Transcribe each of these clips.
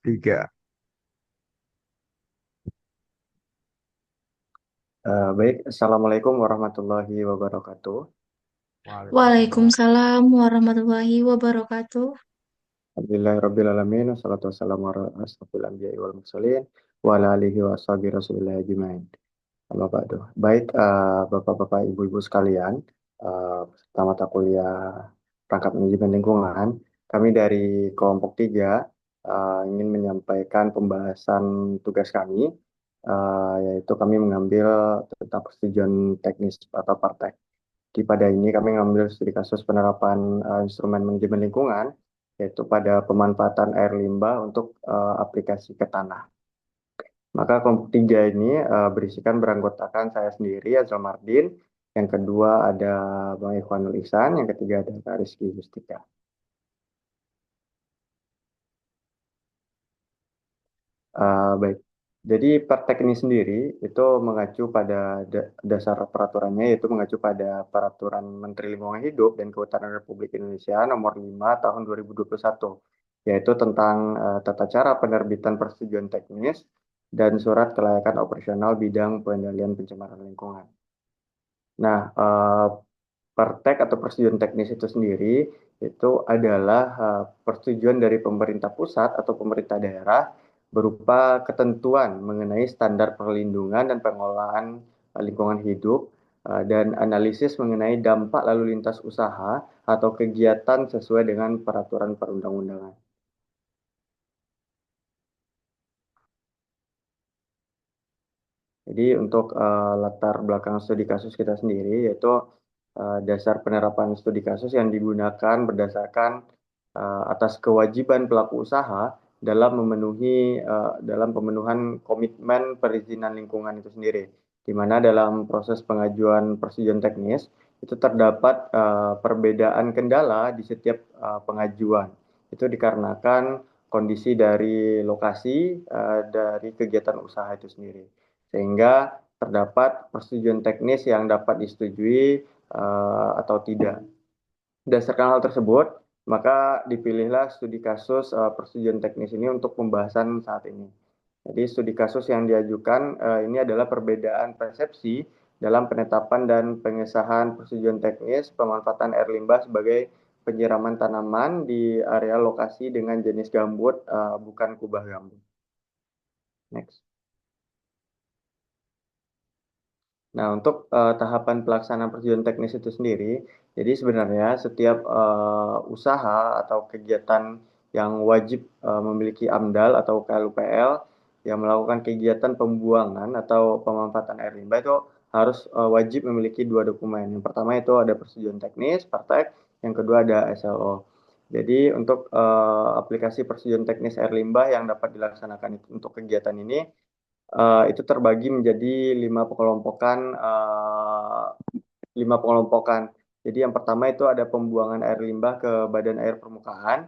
Tiga. Baik, Assalamualaikum warahmatullahi wabarakatuh. Waalaikumsalam. Waalaikumsalam warahmatullahi wabarakatuh. Alhamdulillahirrabbilalamin. Wassalatu wassalamu ala asrofil anbiya'i wal mursalin. Wa ala alihi wa ashabi rasulillah ajma'in. Amma ba'du. Baik, Bapak-Bapak, Ibu-Ibu sekalian, peserta mata kuliah perangkat manajemen lingkungan, kami dari kelompok 3 ingin menyampaikan pembahasan tugas kami, yaitu kami mengambil tentang persetujuan teknis atau partek. Pada ini kami mengambil studi kasus penerapan instrumen manajemen lingkungan, yaitu pada pemanfaatan air limbah untuk aplikasi ke tanah. Maka kelompok 3 ini berisikan beranggotakan saya sendiri, Azal Mardin, yang kedua ada Bang Ikhwanul Ihsan, yang ketiga ada Kak Rizky Justika. Baik, jadi Pertek ini sendiri itu mengacu pada dasar peraturannya, yaitu mengacu pada Peraturan Menteri Lingkungan Hidup dan Kehutanan Republik Indonesia Nomor 5 Tahun 2021, yaitu tentang tata cara penerbitan persetujuan teknis dan surat kelayakan operasional bidang pengendalian pencemaran lingkungan. Nah, Pertek atau persetujuan teknis itu sendiri itu adalah persetujuan dari pemerintah pusat atau pemerintah daerah berupa ketentuan mengenai standar perlindungan dan pengelolaan lingkungan hidup dan analisis mengenai dampak lalu lintas usaha atau kegiatan sesuai dengan peraturan perundang-undangan. Jadi untuk latar belakang studi kasus kita sendiri yaitu dasar penerapan studi kasus yang digunakan berdasarkan atas kewajiban pelaku usaha dalam dalam pemenuhan komitmen perizinan lingkungan itu sendiri, di mana dalam proses pengajuan persetujuan teknis itu terdapat perbedaan kendala di setiap pengajuan. Itu dikarenakan kondisi dari lokasi dari kegiatan usaha itu sendiri, sehingga terdapat persetujuan teknis yang dapat disetujui atau tidak. Berdasarkan hal tersebut, maka dipilihlah studi kasus persetujuan teknis ini untuk pembahasan saat ini. Jadi studi kasus yang diajukan ini adalah perbedaan persepsi dalam penetapan dan pengesahan persetujuan teknis pemanfaatan air limbah sebagai penyiraman tanaman di area lokasi dengan jenis gambut, bukan kubah gambut. Next. Nah, untuk tahapan pelaksanaan persetujuan teknis itu sendiri, jadi sebenarnya setiap usaha atau kegiatan yang wajib memiliki AMDAL atau KLUPL yang melakukan kegiatan pembuangan atau pemanfaatan air limbah itu harus wajib memiliki dua dokumen. Yang pertama itu ada persetujuan teknis, Partek, yang kedua ada SLO. Jadi untuk aplikasi persetujuan teknis air limbah yang dapat dilaksanakan untuk kegiatan ini itu terbagi menjadi lima pengelompokan. Jadi yang pertama itu ada pembuangan air limbah ke badan air permukaan.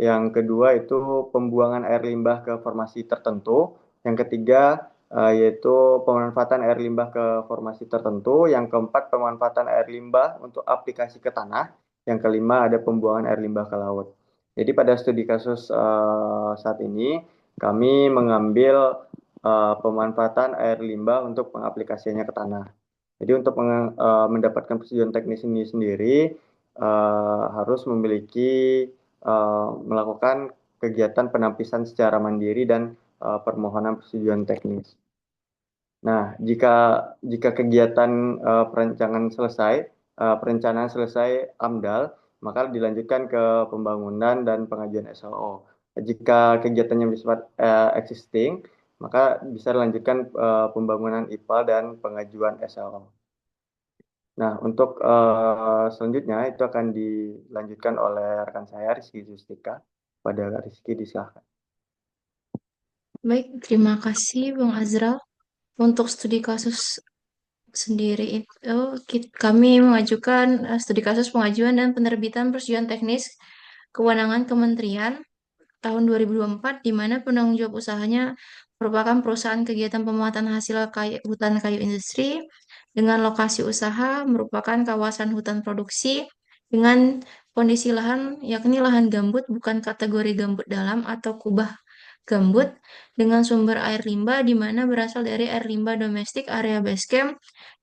Yang kedua itu pembuangan air limbah ke formasi tertentu. Yang ketiga yaitu pemanfaatan air limbah ke formasi tertentu. Yang keempat pemanfaatan air limbah untuk aplikasi ke tanah. Yang kelima ada pembuangan air limbah ke laut. Jadi pada studi kasus saat ini kami mengambil pemanfaatan air limbah untuk pengaplikasiannya ke tanah. Jadi untuk mendapatkan persetujuan teknis ini sendiri harus memiliki melakukan kegiatan penampisan secara mandiri dan permohonan persetujuan teknis. Nah, jika jika kegiatan perencanaan selesai AMDAL, maka dilanjutkan ke pembangunan dan pengajuan SLO. Jika kegiatannya bersifat existing, maka bisa dilanjutkan pembangunan IPAL dan pengajuan SLO. Nah, untuk selanjutnya itu akan dilanjutkan oleh rekan saya Rizky Justika. Pada Rizky disilakan. Baik, terima kasih Bang Azral. Untuk studi kasus sendiri itu kami mengajukan studi kasus pengajuan dan penerbitan persetujuan teknis kewenangan Kementerian tahun 2024 di mana penanggung jawab usahanya merupakan perusahaan kegiatan pememanfaatan hasil hutan kayu industri dengan lokasi usaha merupakan kawasan hutan produksi dengan kondisi lahan yakni lahan gambut bukan kategori gambut dalam atau kubah gambut dengan sumber air limbah di mana berasal dari air limbah domestik area base camp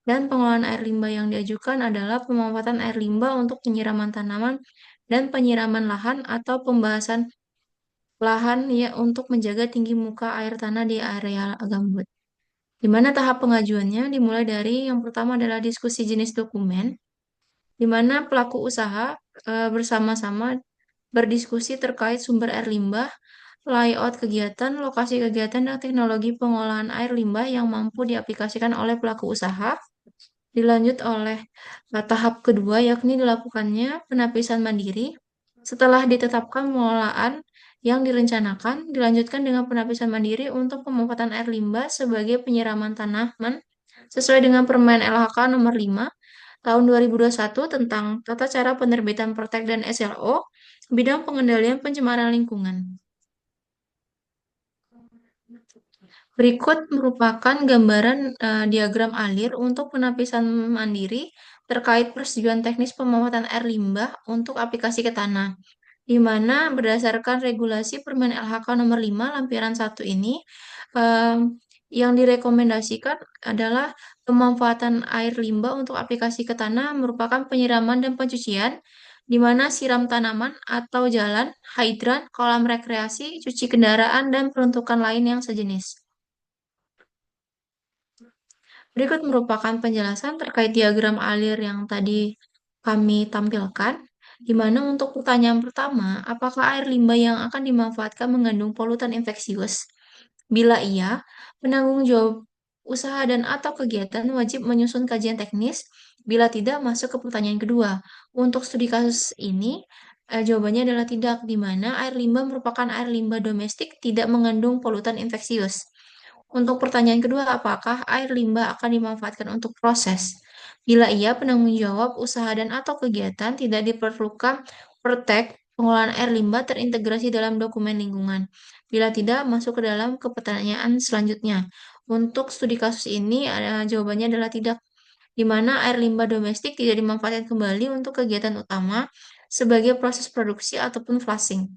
dan pengolahan air limbah yang diajukan adalah pemanfaatan air limbah untuk penyiraman tanaman dan penyiraman lahan atau pembahasan lahan ya untuk menjaga tinggi muka air tanah di area gambut. Di mana tahap pengajuannya dimulai dari yang pertama adalah diskusi jenis dokumen, di mana pelaku usaha bersama-sama berdiskusi terkait sumber air limbah, layout kegiatan, lokasi kegiatan, dan teknologi pengolahan air limbah yang mampu diaplikasikan oleh pelaku usaha. Dilanjut oleh tahap kedua, yakni dilakukannya penapisan mandiri. Setelah ditetapkan pengelolaan yang direncanakan, dilanjutkan dengan penapisan mandiri untuk pemanfaatan air limbah sebagai penyiraman tanaman sesuai dengan Permen LHK nomor 5 tahun 2021 tentang tata cara penerbitan Pertek dan SLO bidang pengendalian pencemaran lingkungan. Berikut merupakan gambaran diagram alir untuk penapisan mandiri terkait persetujuan teknis pemanfaatan air limbah untuk aplikasi ke tanah, di mana berdasarkan regulasi Permen LHK nomor 5 lampiran 1 ini, em, yang direkomendasikan adalah pemanfaatan air limbah untuk aplikasi ke tanah merupakan penyiraman dan pencucian, di mana siram tanaman atau jalan, hidran, kolam rekreasi, cuci kendaraan, dan peruntukan lain yang sejenis. Berikut merupakan penjelasan terkait diagram alir yang tadi kami tampilkan, di mana untuk pertanyaan pertama, apakah air limbah yang akan dimanfaatkan mengandung polutan infeksius? Bila iya, penanggung jawab usaha dan atau kegiatan wajib menyusun kajian teknis. Bila tidak, masuk ke pertanyaan kedua. Untuk studi kasus ini, jawabannya adalah tidak, di mana air limbah merupakan air limbah domestik tidak mengandung polutan infeksius. Untuk pertanyaan kedua, apakah air limbah akan dimanfaatkan untuk proses? Bila iya, penanggung jawab usaha dan atau kegiatan tidak diperlukan Pertek pengolahan air limbah terintegrasi dalam dokumen lingkungan. Bila tidak, masuk ke dalam ke pertanyaan selanjutnya. Untuk studi kasus ini, jawabannya adalah tidak, di mana air limbah domestik tidak dimanfaatkan kembali untuk kegiatan utama sebagai proses produksi ataupun flushing.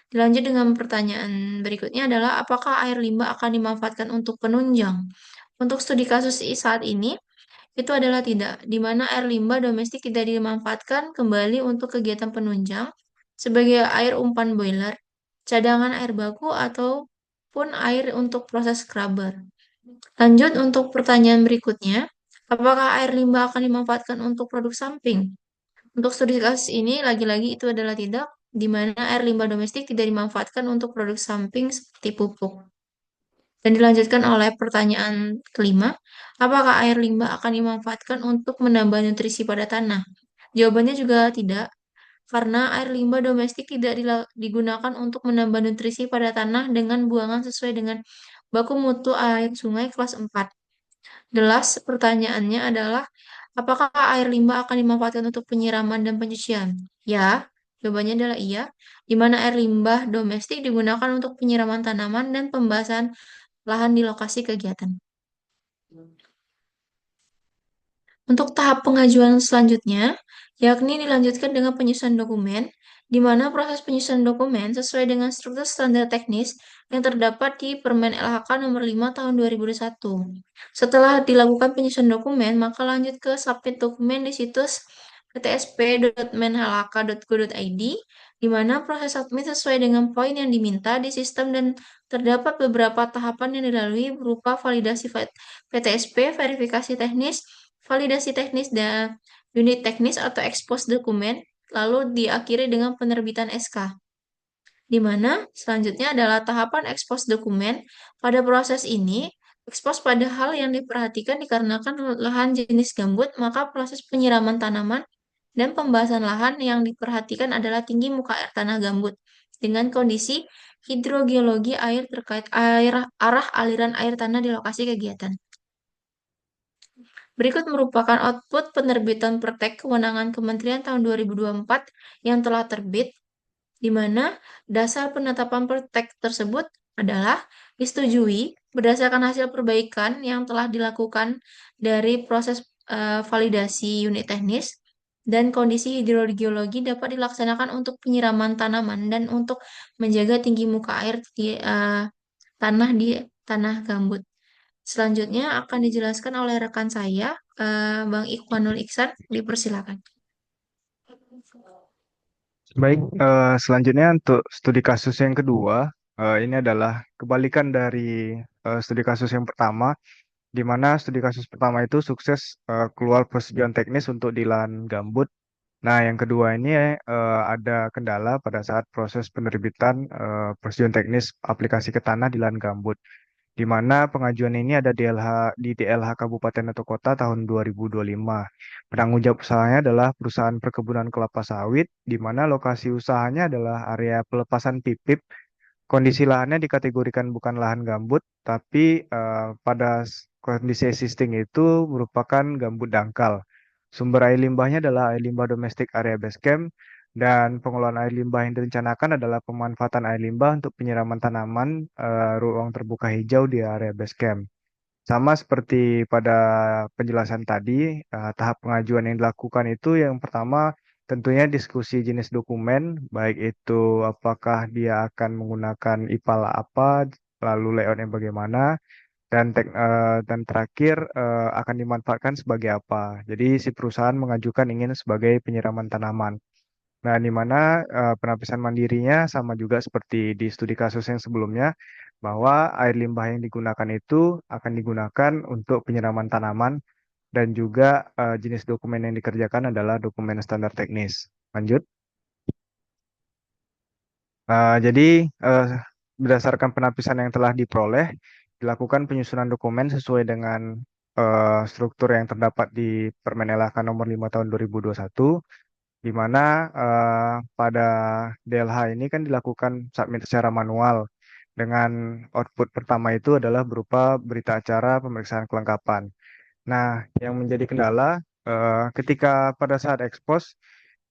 Dilanjut dengan pertanyaan berikutnya adalah apakah air limbah akan dimanfaatkan untuk penunjang? Untuk studi kasus saat ini, itu adalah tidak, di mana air limbah domestik tidak dimanfaatkan kembali untuk kegiatan penunjang sebagai air umpan boiler, cadangan air baku, ataupun air untuk proses scrubber. Lanjut untuk pertanyaan berikutnya, apakah air limbah akan dimanfaatkan untuk produk samping? Untuk studi kasus ini, lagi-lagi itu adalah tidak, di mana air limbah domestik tidak dimanfaatkan untuk produk samping seperti pupuk. Dan dilanjutkan oleh pertanyaan kelima, apakah air limbah akan dimanfaatkan untuk menambah nutrisi pada tanah? Jawabannya juga tidak, karena air limbah domestik tidak digunakan untuk menambah nutrisi pada tanah dengan buangan sesuai dengan baku mutu air sungai kelas 4. Jelas, pertanyaannya adalah, apakah air limbah akan dimanfaatkan untuk penyiraman dan pencucian? Ya, jawabannya adalah iya, di mana air limbah domestik digunakan untuk penyiraman tanaman dan pembahasan lahan di lokasi kegiatan. Untuk tahap pengajuan selanjutnya, yakni dilanjutkan dengan penyusunan dokumen, di mana proses penyusunan dokumen sesuai dengan struktur standar teknis yang terdapat di Permen LHK nomor 5 tahun 2021. Setelah dilakukan penyusunan dokumen, maka lanjut ke submit dokumen di situs ptsp.menlhk.go.id, di mana proses submit sesuai dengan poin yang diminta di sistem dan terdapat beberapa tahapan yang dilalui berupa validasi PTSP, verifikasi teknis, validasi teknis dan unit teknis atau expose dokumen, lalu diakhiri dengan penerbitan SK. Di mana selanjutnya adalah tahapan expose dokumen. Pada proses ini, expose pada hal yang diperhatikan dikarenakan lahan jenis gambut, maka proses penyiraman tanaman dan pembahasan lahan yang diperhatikan adalah tinggi muka air tanah gambut dengan kondisi hidrogeologi air terkait arah aliran air tanah di lokasi kegiatan. Berikut merupakan output penerbitan Pertek Kewenangan Kementerian tahun 2024 yang telah terbit, di mana dasar penetapan Pertek tersebut adalah disetujui berdasarkan hasil perbaikan yang telah dilakukan dari proses validasi unit teknis dan kondisi hidrogeologi dapat dilaksanakan untuk penyiraman tanaman dan untuk menjaga tinggi muka air tanah di tanah gambut. Selanjutnya akan dijelaskan oleh rekan saya, Bang Ikhwanul Iksan. Dipersilakan. Baik, selanjutnya untuk studi kasus yang kedua, ini adalah kebalikan dari studi kasus yang pertama, di mana studi kasus pertama itu sukses keluar persetujuan teknis untuk di lahan gambut. Nah, yang kedua ini ada kendala pada saat proses penerbitan persetujuan teknis aplikasi ke tanah di lahan gambut, di mana pengajuan ini ada di DLH Kabupaten atau Kota tahun 2025. Penanggung jawab usahanya adalah perusahaan perkebunan kelapa sawit, di mana lokasi usahanya adalah area pelepasan pipip. Kondisi lahannya dikategorikan bukan lahan gambut, tapi pada kondisi existing itu merupakan gambut dangkal. Sumber air limbahnya adalah air limbah domestik area base camp, dan pengelolaan air limbah yang direncanakan adalah pemanfaatan air limbah untuk penyiraman tanaman ruang terbuka hijau di area base camp. Sama seperti pada penjelasan tadi, tahap pengajuan yang dilakukan itu yang pertama tentunya diskusi jenis dokumen, baik itu apakah dia akan menggunakan IPAL apa, lalu layoutnya bagaimana, dan terakhir akan dimanfaatkan sebagai apa. Jadi si perusahaan mengajukan ingin sebagai penyiraman tanaman. Nah, di mana penapisan mandirinya sama juga seperti di studi kasus yang sebelumnya, bahwa air limbah yang digunakan itu akan digunakan untuk penyiraman tanaman dan juga jenis dokumen yang dikerjakan adalah dokumen standar teknis. Lanjut. Jadi eh, berdasarkan penapisan yang telah diperoleh, dilakukan penyusunan dokumen sesuai dengan struktur yang terdapat di Permen LHK nomor 5 tahun 2021, di mana pada DLH ini kan dilakukan submit secara manual dengan output pertama itu adalah berupa berita acara pemeriksaan kelengkapan. Nah, yang menjadi kendala ketika pada saat ekspos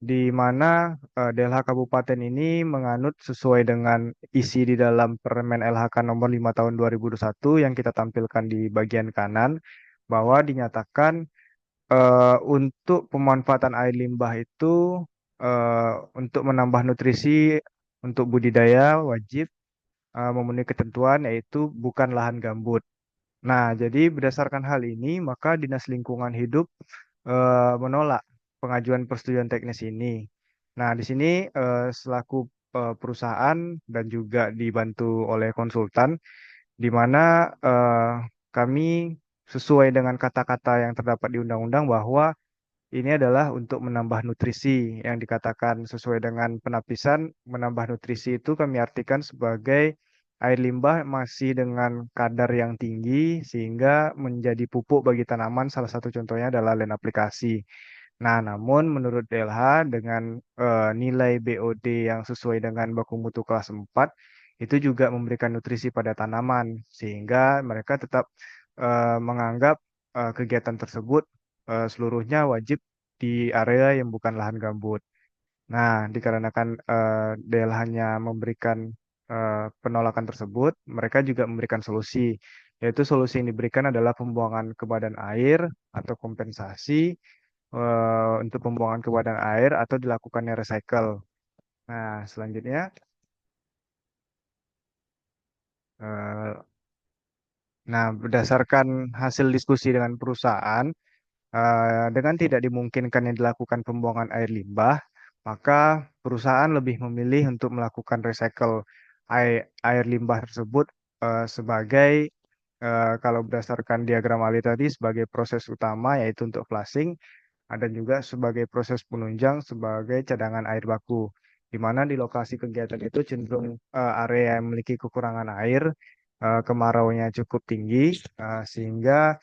di mana DLH Kabupaten ini menganut sesuai dengan isi di dalam Permen LHK nomor 5 tahun 2021 yang kita tampilkan di bagian kanan, bahwa dinyatakan untuk pemanfaatan air limbah itu eh, untuk menambah nutrisi untuk budidaya wajib memenuhi ketentuan yaitu bukan lahan gambut. Nah, jadi berdasarkan hal ini, maka Dinas Lingkungan Hidup menolak pengajuan persetujuan teknis ini. Nah, di sini selaku perusahaan dan juga dibantu oleh konsultan, di mana kami sesuai dengan kata-kata yang terdapat di undang-undang bahwa ini adalah untuk menambah nutrisi yang dikatakan sesuai dengan penapisan. Menambah nutrisi itu kami artikan sebagai air limbah masih dengan kadar yang tinggi sehingga menjadi pupuk bagi tanaman. Salah satu contohnya adalah lain aplikasi. Nah, namun menurut DLH dengan nilai BOD yang sesuai dengan baku mutu kelas 4 itu juga memberikan nutrisi pada tanaman sehingga mereka tetap menganggap kegiatan tersebut seluruhnya wajib di area yang bukan lahan gambut. Nah, dikarenakan DL hanya memberikan penolakan tersebut, mereka juga memberikan solusi, yaitu solusi yang diberikan adalah pembuangan ke badan air atau kompensasi untuk pembuangan ke badan air atau dilakukannya recycle. Nah, selanjutnya, eh, nah berdasarkan hasil diskusi dengan perusahaan, dengan tidak dimungkinkan yang dilakukan pembuangan air limbah, maka perusahaan lebih memilih untuk melakukan recycle air limbah tersebut sebagai kalau berdasarkan diagram Ali tadi sebagai proses utama yaitu untuk flushing, ada juga sebagai proses penunjang sebagai cadangan air baku, di mana di lokasi kegiatan itu cenderung area yang memiliki kekurangan air, kemaraunya cukup tinggi, sehingga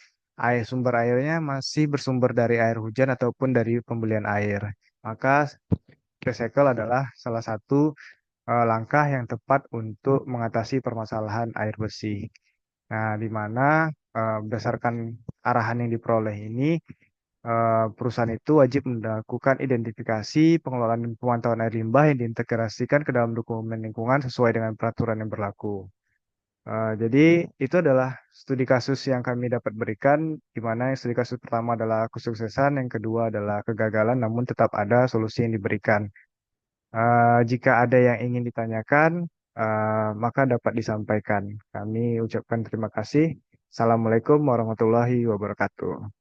sumber airnya masih bersumber dari air hujan ataupun dari pembelian air. Maka recycle adalah salah satu langkah yang tepat untuk mengatasi permasalahan air bersih. Nah, di mana berdasarkan arahan yang diperoleh ini, perusahaan itu wajib melakukan identifikasi, pengelolaan dan pemantauan air limbah yang diintegrasikan ke dalam dokumen lingkungan sesuai dengan peraturan yang berlaku. Jadi itu adalah studi kasus yang kami dapat berikan, di mana yang studi kasus pertama adalah kesuksesan, yang kedua adalah kegagalan, namun tetap ada solusi yang diberikan. Jika ada yang ingin ditanyakan, maka dapat disampaikan. Kami ucapkan terima kasih. Assalamualaikum warahmatullahi wabarakatuh.